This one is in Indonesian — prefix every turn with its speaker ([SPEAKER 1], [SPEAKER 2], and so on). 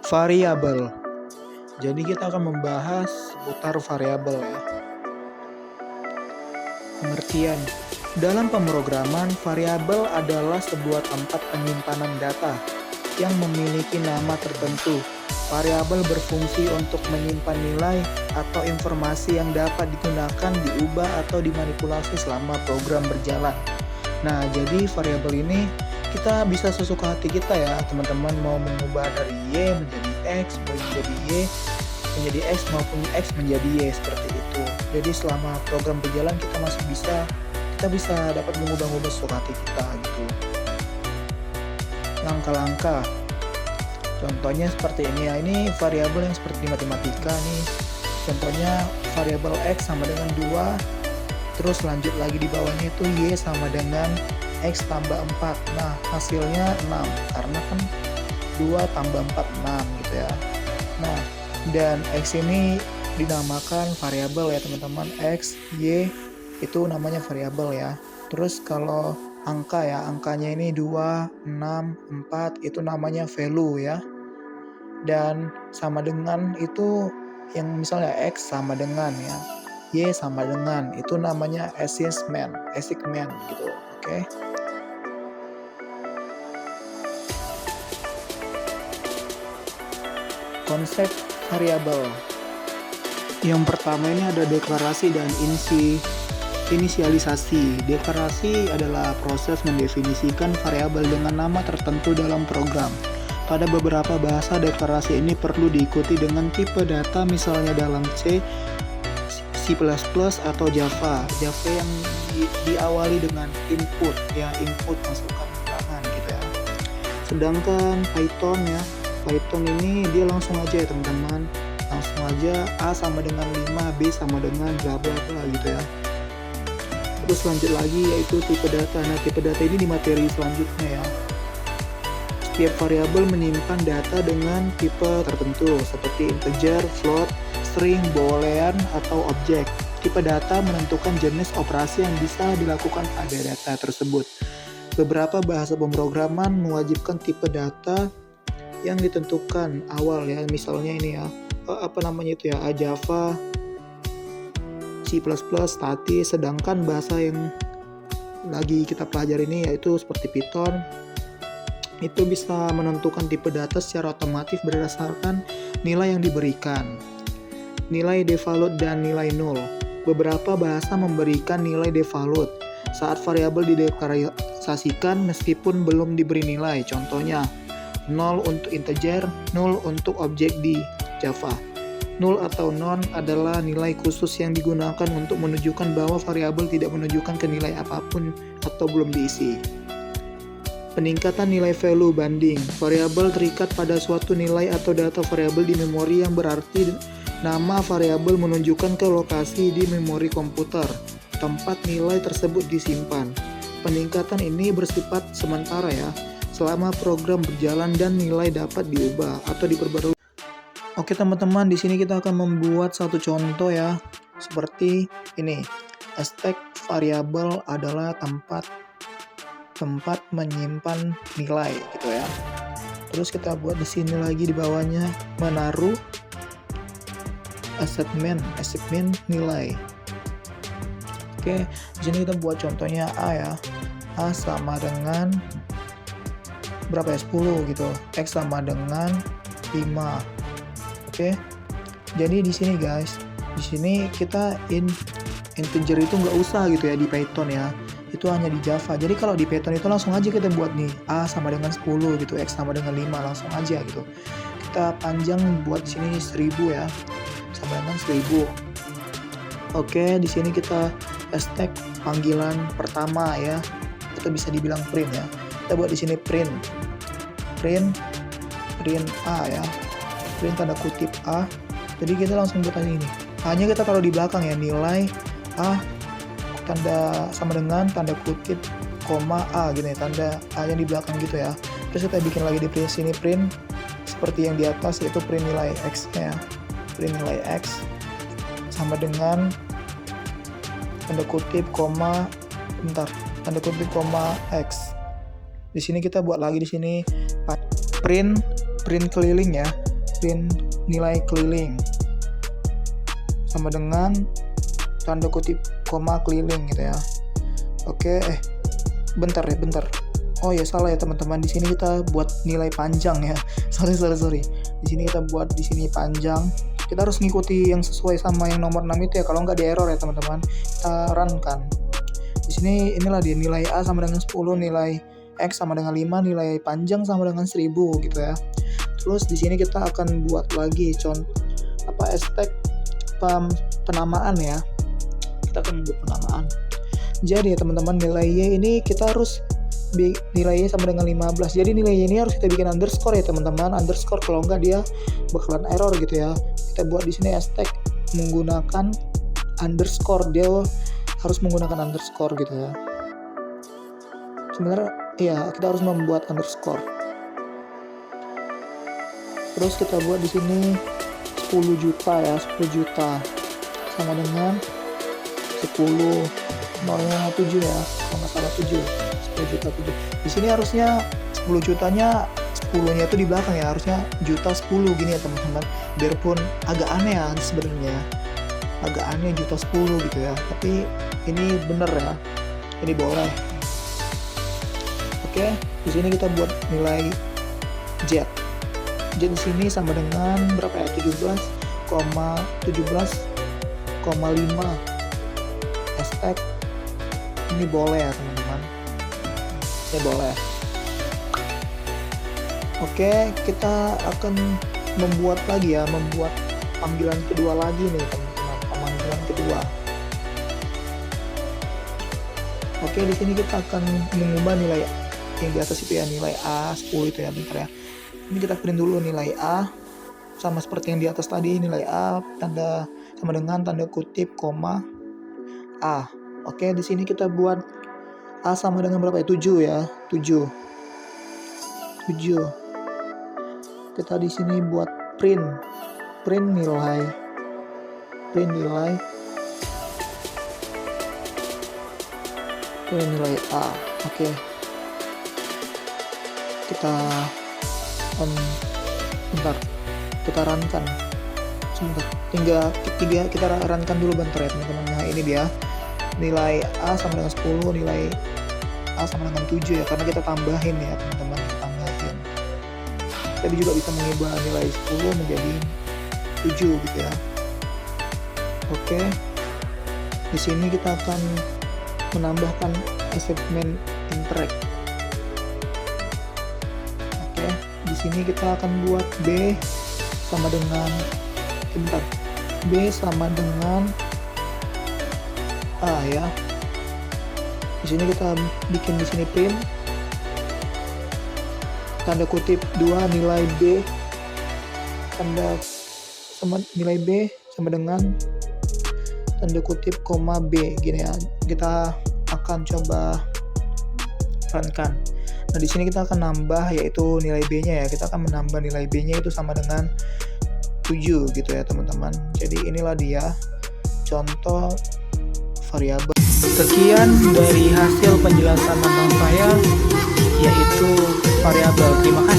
[SPEAKER 1] Variabel. Jadi kita akan membahas seputar variabel ya. Pengertian. Dalam pemrograman, variabel adalah sebuah tempat penyimpanan data yang memiliki nama tertentu. Variabel berfungsi untuk menyimpan nilai atau informasi yang dapat digunakan, diubah, atau dimanipulasi selama program berjalan. Nah, jadi variabel ini kita bisa sesuka hati kita ya, teman-teman, mau mengubah dari Y menjadi X, mau menjadi Y menjadi X, maupun X menjadi Y, seperti itu. Jadi selama program berjalan kita bisa dapat mengubah-ubah sesuka hati kita gitu. Langkah-langkah. Contohnya seperti ini ya, ini variabel yang seperti di matematika nih. Contohnya variabel X sama dengan 2, terus lanjut lagi di bawahnya itu Y sama dengan X tambah 4. Nah, hasilnya 6, karena kan 2 tambah 4, 6 gitu ya. Nah, dan X ini dinamakan variabel ya teman-teman. X, Y itu namanya variabel ya. Terus kalau angka ya, angkanya ini 2, 6, 4 itu namanya value ya. Dan sama dengan itu yang misalnya X sama dengan ya, Y sama dengan, itu namanya assignment gitu. Oke. Konsep variabel. Yang pertama ini ada deklarasi dan inisialisasi. Deklarasi adalah proses mendefinisikan variabel dengan nama tertentu dalam program. Pada beberapa bahasa, deklarasi ini perlu diikuti dengan tipe data, misalnya dalam C++ atau Java. Java yang diawali dengan input ya, input masukan ulangan gitu ya. Sedangkan Python ya, Python ini dia langsung aja ya teman-teman, langsung aja A sama dengan 5, B sama dengan bla bla bla gitu ya. Terus lanjut lagi yaitu tipe data. Nah, tipe data ini di materi selanjutnya ya. Setiap variabel menyimpan data dengan tipe tertentu seperti integer, float, string, boolean, atau objek. Tipe data menentukan jenis operasi yang bisa dilakukan pada data tersebut. Beberapa bahasa pemrograman mewajibkan tipe data yang ditentukan awal ya, misalnya ini ya, Java, C++, statis. Sedangkan bahasa yang lagi kita pelajari ini yaitu seperti Python, itu bisa menentukan tipe data secara otomatis berdasarkan nilai yang diberikan, nilai default dan nilai null. Beberapa bahasa memberikan nilai default saat variabel dideklarasikan meskipun belum diberi nilai. Contohnya 0 untuk integer, 0 untuk objek di Java. Null atau none adalah nilai khusus yang digunakan untuk menunjukkan bahwa variabel tidak menunjukkan ke nilai apapun atau belum diisi. Peningkatan nilai value banding. Variabel terikat pada suatu nilai atau data variabel di memori, yang berarti nama variabel menunjukkan ke lokasi di memori komputer tempat nilai tersebut disimpan. Peningkatan ini bersifat sementara ya, selama program berjalan dan nilai dapat diubah atau diperbarui. Oke teman-teman, di sini kita akan membuat satu contoh ya, seperti ini. Stack variabel adalah tempat menyimpan nilai gitu ya. Terus kita buat di sini lagi di bawahnya menaruh assignment nilai. Oke, di sini kita buat contohnya A ya. A sama dengan berapa ya? 10 gitu. X sama dengan 5. Oke. Jadi di sini guys, di sini kita integer itu nggak usah gitu ya di Python ya. Itu hanya di Java. Jadi kalau di Python itu langsung aja kita buat nih A sama dengan 10 gitu, X sama dengan 5, langsung aja gitu. Kita panjang buat di sini 1000 ya. Sama dengan 1000. Oke, di sini kita stack panggilan pertama ya. Atau bisa dibilang print ya. Kita buat di sini print A ya. Print tanda kutip A. Jadi kita langsung buat aja ini. Hanya kita taruh di belakang ya, nilai A tanda sama dengan tanda kutip koma A gitu ya, tanda A yang di belakang gitu ya. Terus kita bikin lagi di print sini, print seperti yang di atas, yaitu print nilai X nya ya. Print nilai X sama dengan tanda kutip koma X. Di sini kita buat lagi di sini print keliling ya. print nilai keliling sama dengan tanda kutip koma keliling gitu ya. Oke, bentar. Oh ya, salah ya teman-teman. Di sini kita buat nilai panjang ya. Sorry. Di sini kita buat di sini panjang. Kita harus ngikuti yang sesuai sama yang nomor 6 itu ya. Kalau nggak di error ya teman-teman. Kita run kan. Di sini inilah dia, nilai A sama dengan 10, nilai X sama dengan 5, nilai panjang sama dengan 1000 gitu ya. Terus di sini kita akan buat lagi hashtag penamaan ya. Kita akan buat penamaan. Jadi ya teman-teman, nilai Y ini kita harus nilai Y sama dengan 15. Jadi nilai Y ini harus kita bikin underscore ya teman-teman. Underscore, kalau enggak dia bakalan error gitu ya. Kita buat di sini hashtag menggunakan underscore. Dia harus menggunakan underscore gitu ya. Sebenarnya ya kita harus membuat underscore. Terus kita buat di sini 10 juta ya, 10 juta sama dengan 10 nolnya 7 ya, kalau nggak salah 7, 10 juta 7. Di sini harusnya 10 jutanya 10-nya itu di belakang ya, harusnya juta 10 gini ya teman-teman. Biarpun agak aneh ya sebenarnya, agak aneh juta 10 gitu ya, tapi ini bener ya, ini boleh. Oke, di sini kita buat nilai Z di sini sama dengan berapa ya, 17,5 hashtag ini boleh ya teman-teman, ini boleh. Oke, kita akan membuat panggilan kedua lagi nih teman-teman, panggilan kedua. Oke, di sini kita akan mengubah nilai yang di atas itu ya, nilai A 10 itu ya, bentar ya. Ini kita print dulu nilai A sama seperti yang di atas tadi, nilai A tanda sama dengan tanda kutip koma A. Oke, di sini kita buat A sama dengan berapa ya? 7 ya, 7. Kita di sini buat print nilai A. Oke. Kita runkan sebentar, kita runkan dulu bentar ya teman-teman. Nah ini dia nilai A sama dengan 10, nilai A sama dengan 7 ya, karena kita tambahin ya teman-teman, tambahin. Tapi juga bisa mengubah nilai 10 menjadi 7 gitu ya. Oke, di sini kita akan menambahkan segmen interact. Di sini kita akan buat B sama dengan A ya. Di sini kita bikin di sini print tanda kutip 2 nilai B nilai B sama dengan tanda kutip koma B gini ya. Kita akan coba runkan. Nah, di sini kita akan nambah yaitu nilai B-nya ya. Kita akan menambah nilai B-nya itu sama dengan 7 gitu ya, teman-teman. Jadi inilah dia contoh variabel. Sekian dari hasil penjelasan tentang saya yaitu variabel. Terima kasih.